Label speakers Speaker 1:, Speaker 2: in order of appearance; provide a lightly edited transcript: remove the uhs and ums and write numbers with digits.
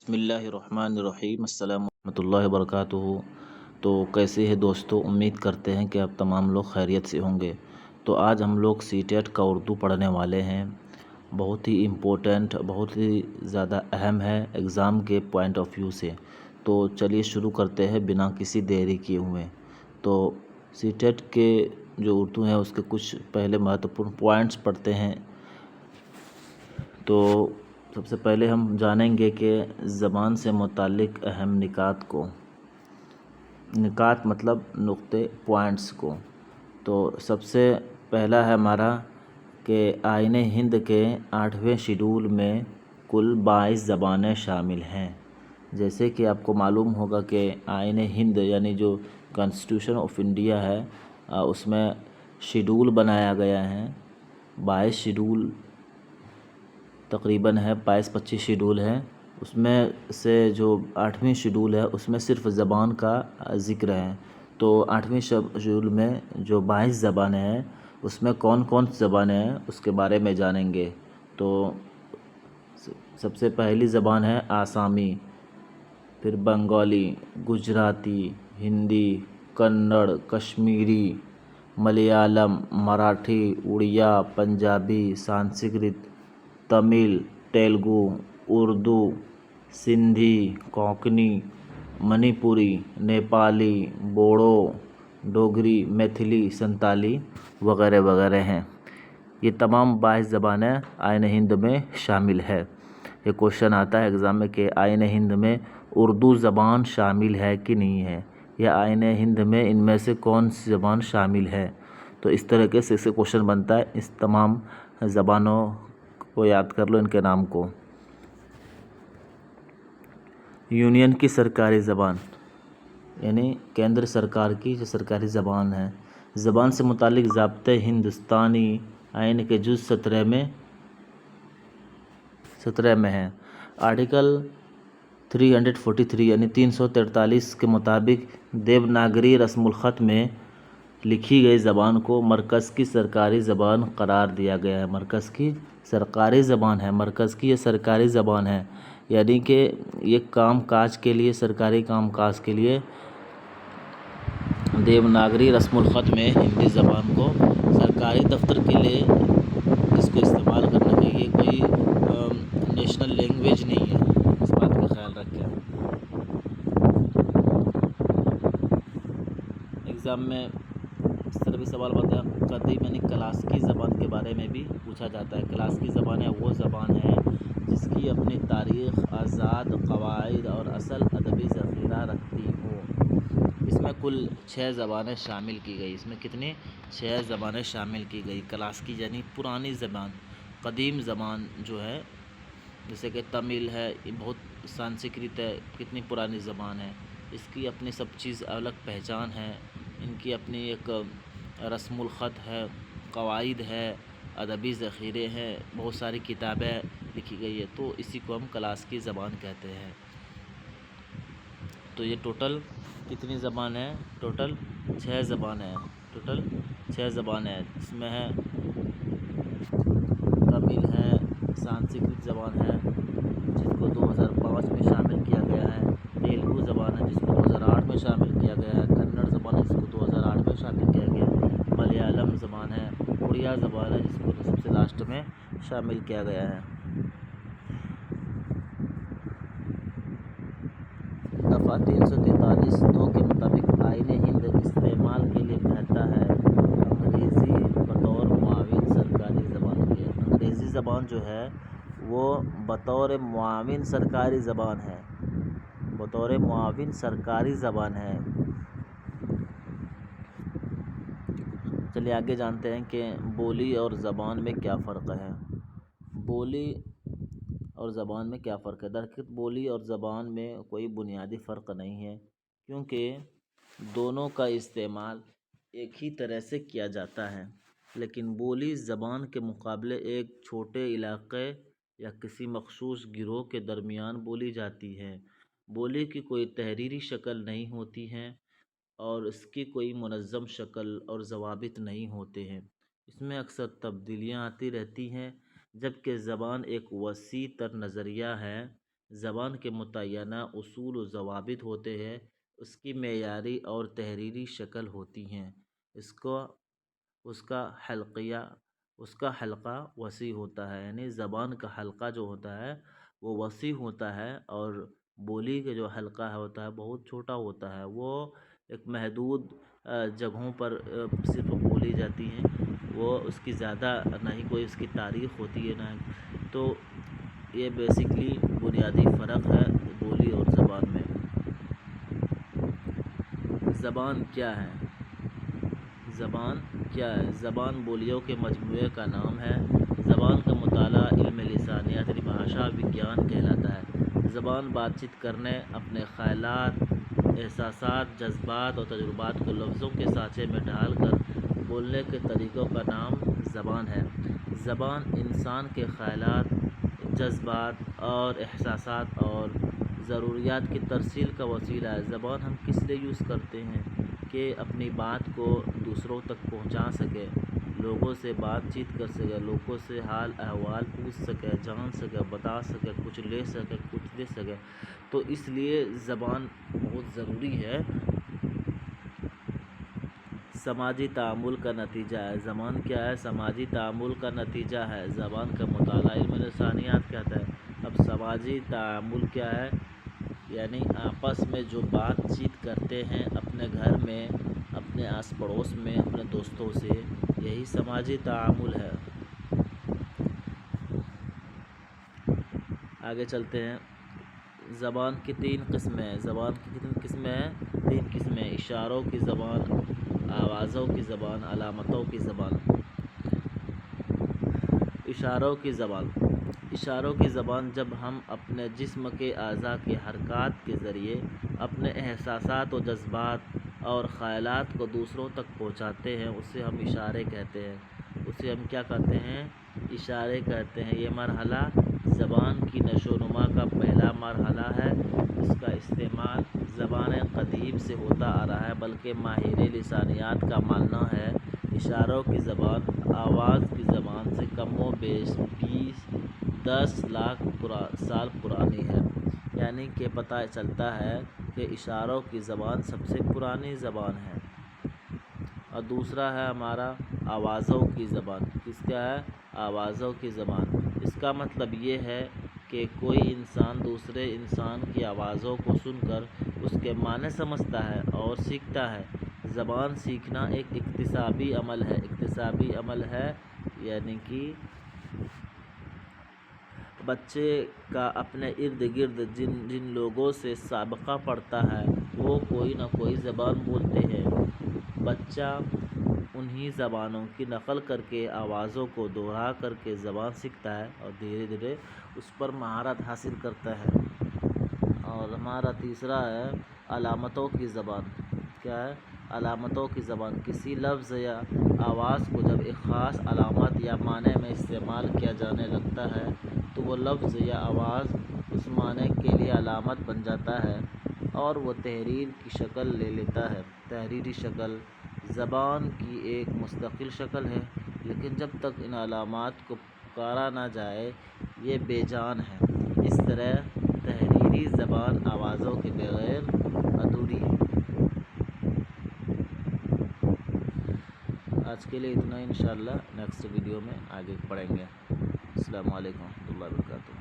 Speaker 1: بسم اللہ الرحمن الرحیم، السلام ورحمۃ اللہ وبرکاتہ۔ تو کیسے ہے دوستو، امید کرتے ہیں کہ آپ تمام لوگ خیریت سے ہوں گے۔ تو آج ہم لوگ سی ٹیٹ کا اردو پڑھنے والے ہیں۔ بہت ہی امپورٹنٹ، بہت ہی زیادہ اہم ہے ایگزام کے پوائنٹ آف ویو سے۔ تو چلیے شروع کرتے ہیں بنا کسی دیری کیے ہوئے۔ تو سی ٹیٹ کے جو اردو ہیں اس کے کچھ پہلے مہتوپورن پوائنٹس پڑھتے ہیں۔ تو سب سے پہلے ہم جانیں گے کہ زبان سے متعلق اہم نکات کو، نکات مطلب نقطے، پوائنٹس کو۔ تو سب سے پہلا ہے ہمارا کہ آئین ہند کے 8ویں شیڈول میں کل 22 زبانیں شامل ہیں۔ جیسے کہ آپ کو معلوم ہوگا کہ آئین ہند یعنی جو کانسٹیٹیوشن آف انڈیا ہے، اس میں شیڈول بنایا گیا ہے۔ 22 شیڈول تقریباً ہے، 22-25 شیڈول ہے۔ اس میں سے جو 8ویں شیڈول ہے اس میں صرف زبان کا ذکر ہے۔ تو 8ویں شیڈول میں جو 22 زبانیں ہیں اس میں کون کون سی زبانیں ہیں اس کے بارے میں جانیں گے۔ تو سب سے پہلی زبان ہے آسامی، پھر بنگالی، گجراتی، ہندی، کنڑ، کشمیری، ملیالم، مراٹھی، اڑیا، پنجابی، سنسکرت، تمل، تیلگو، اردو، سندھی، کونکنی، منی پوری، نیپالی، بوڈو، ڈوگری، میتھلی، سنتالی وغیرہ وغیرہ ہیں۔ یہ تمام 22 زبانیں آئین ہند میں شامل ہے۔ یہ کوشچن آتا ہے ایگزام میں کہ آئین ہند میں اردو زبان شامل ہے کہ نہیں ہے، یا آئین ہند میں ان میں سے کون سی زبان شامل ہے۔ تو اس طریقے سے کوشچن بنتا ہے۔ اس تمام زبانوں کو یاد کر لو، ان کے نام کو۔ یونین کی سرکاری زبان یعنی کیندر سرکار کی جو سرکاری زبان ہے۔ زبان سے متعلق ضابطے ہندوستانی آئین کے جز 17 میں ہیں۔ آرٹیکل 343 یعنی 343 کے مطابق دیوناگری رسم الخط میں لکھی گئی زبان کو مرکز کی سرکاری زبان قرار دیا گیا ہے۔ مرکز کی سرکاری زبان ہے، مرکز کی یہ سرکاری زبان ہے، یعنی کہ یہ کام کاج کے لیے، سرکاری کام کاج کے لیے دیوناگری رسم الخط میں ہندی زبان کو سرکاری دفتر کے لیے اس کو استعمال کرنا چاہیے۔ کوئی نیشنل لینگویج نہیں ہے، اس بات کا خیال رکھیں۔ ایگزام میں اس طرح بھی سوال ہوتا ہے، قدیم یعنی کلاسیکی زبان کے بارے میں بھی پوچھا جاتا ہے۔ کلاسیکی زبانیں وہ زبان ہے جس کی اپنی تاریخ، آزاد قواعد اور اصل ادبی ذخیرہ رکھتی ہو۔ اس میں کل 6 زبانیں شامل کی گئی۔ اس میں کتنی؟ 6 زبانیں شامل کی گئی۔ کلاسیکی یعنی پرانی زبان، قدیم زبان جو ہے، جیسے کہ تمل ہے، یہ بہت، سنسکرت ہے، کتنی پرانی زبان ہے، اس کی اپنی سب چیز الگ پہچان ہے، ان کی اپنی ایک رسم الخط ہے، قواعد ہے، ادبی ذخیرے ہیں، بہت ساری کتابیں لکھی گئی ہے، تو اسی کو ہم کلاسیکی زبان کہتے ہیں۔ تو یہ ٹوٹل کتنی زبان ہے؟ ٹوٹل 6 زبانیں ہیں۔ ٹوٹل 6 زبانیں ہیں، اس میں ہے تمل ہے، سنسکرت زبان ہے جس کو 2005 میں شامل کیا گیا ہے، تیلگو زبان ہے جس کو 2008 میں شامل کیا گیا ہے، کنڑ زبان ہے جس کو 2008 میں شامل کیا گیا ہے، ملیالم زبان ہے، اڑیا زبان ہے جس کو سب سے لاسٹ میں شامل کیا گیا ہے۔ دفعہ 343(2) کے مطابق آئین ہند استعمال کے لیے کہتا ہے انگریزی بطور معاون سرکاری زبان کے۔ انگریزی زبان جو ہے وہ بطور معاون سرکاری زبان ہے، بطور معاون سرکاری زبان ہے۔ چلیے آگے جانتے ہیں کہ بولی اور زبان میں کیا فرق ہے۔ بولی اور زبان میں کیا فرق ہے؟ درحقیقت بولی اور زبان میں کوئی بنیادی فرق نہیں ہے، کیونکہ دونوں کا استعمال ایک ہی طرح سے کیا جاتا ہے، لیکن بولی زبان کے مقابلے ایک چھوٹے علاقے یا کسی مخصوص گروہ کے درمیان بولی جاتی ہے۔ بولی کی کوئی تحریری شکل نہیں ہوتی ہے اور اس کی کوئی منظم شکل اور ضوابط نہیں ہوتے ہیں، اس میں اکثر تبدیلیاں آتی رہتی ہیں، جبکہ زبان ایک وسیع تر نظریہ ہے زبان کے متعینہ اصول و ضوابط ہوتے ہیں، اس کی معیاری اور تحریری شکل ہوتی ہیں، اس کو اس کا حلقیہ اس کا حلقہ وسیع ہوتا ہے، یعنی زبان کا حلقہ جو ہوتا ہے وہ وسیع ہوتا ہے، اور بولی کا جو حلقہ ہوتا ہے بہت چھوٹا ہوتا ہے، وہ ایک محدود جگہوں پر صرف بولی جاتی ہیں، وہ اس کی زیادہ نہ ہی کوئی اس کی تاریخ ہوتی ہے نہ، تو یہ بیسکلی بنیادی فرق ہے بولی اور زبان میں۔ زبان کیا ہے؟ زبان کیا ہے؟ زبان بولیوں کے مجموعے کا نام ہے۔ زبان کا مطالعہ علم لسانیات یعنی بھاشا وگیان کہلاتا ہے۔ زبان بات چیت کرنے، اپنے خیالات، احساسات، جذبات اور تجربات کو لفظوں کے سانچے میں ڈھال کر بولنے کے طریقوں کا نام زبان ہے۔ زبان انسان کے خیالات، جذبات اور احساسات اور ضروریات کی ترسیل کا وسیلہ ہے۔ زبان ہم کس لیے یوز کرتے ہیں؟ کہ اپنی بات کو دوسروں تک پہنچا سکے، لوگوں سے بات چیت کر سکے، لوگوں سے حال احوال پوچھ سکے، جان سکے، بتا سکے، کچھ لے سکے، کچھ دے سکے، تو اس لیے زبان بہت ضروری ہے۔ سماجی تعامل کا نتیجہ ہے۔ زبان کیا ہے؟ سماجی تعامل کا نتیجہ ہے۔ زبان کا مطالعہ علم لسانیات کہتا ہے۔ اب سماجی تعامل کیا ہے؟ یعنی آپس میں جو بات چیت کرتے ہیں اپنے گھر میں، اپنے آس پڑوس میں، اپنے دوستوں سے، یہی سماجی تعامل ہے۔ آگے چلتے ہیں۔ زبان کی 3 قسمیں ہیں۔ زبان کی کتنی قسمیں ہیں؟ 3 قسمیں۔ اشاروں کی زبان، آوازوں کی زبان، علامتوں کی زبان۔ اشاروں کی زبان۔ اشاروں کی زبان جب ہم اپنے جسم کے اعضاء کی حرکات کے ذریعے اپنے احساسات و جذبات اور خیالات کو دوسروں تک پہنچاتے ہیں، اسے ہم اشارے کہتے ہیں۔ اسے ہم کیا کہتے ہیں؟ اشارے کہتے ہیں۔ یہ مرحلہ زبان کی نشو و نما کا پہلا مرحلہ ہے۔ اس کا استعمال زبان قدیم سے ہوتا آ رہا ہے، بلکہ ماہر لسانیات کا ماننا ہے اشاروں کی زبان آواز کی زبان سے کم و بیش 10 لاکھ سال پرانی ہے۔ یعنی کہ پتہ چلتا ہے کہ اشاروں کی زبان سب سے پرانی زبان ہے۔ اور دوسرا ہے ہمارا آوازوں کی زبان۔ کس کا ہے؟ آوازوں کی زبان۔ اس کا مطلب یہ ہے کہ کوئی انسان دوسرے انسان کی آوازوں کو سن کر اس کے معنی سمجھتا ہے اور سیکھتا ہے۔ زبان سیکھنا ایک اکتسابی عمل ہے۔ اکتسابی عمل ہے یعنی کہ بچے کا اپنے ارد گرد جن لوگوں سے سابقہ پڑتا ہے وہ کوئی نہ کوئی زبان بولتے ہیں۔ بچہ انہی زبانوں کی نقل کر کے آوازوں کو دوہرا کر کے زبان سیکھتا ہے اور دھیرے دھیرے اس پر مہارت حاصل کرتا ہے۔ اور ہمارا تیسرا ہے علامتوں کی زبان۔ کیا ہے؟ علامتوں کی زبان۔ کسی لفظ یا آواز کو جب ایک خاص علامت یا معنی میں استعمال کیا جانے لگتا ہے تو وہ لفظ یا آواز اس معنی کے لیے علامت بن جاتا ہے اور وہ تحریر کی شکل لے لیتا ہے۔ تحریری شکل زبان کی ایک مستقل شکل ہے، لیکن جب تک ان علامات کو پکارا نہ جائے یہ بے جان ہے۔ اس طرح تحریری زبان آوازوں کے بغیر ادھوری ہے۔ آج کے لیے اتنا ہی، انشاءاللہ نیکسٹ ویڈیو میں آگے پڑھیں گے۔ السلام علیکم ورحمۃ اللہ وبرکاتہ۔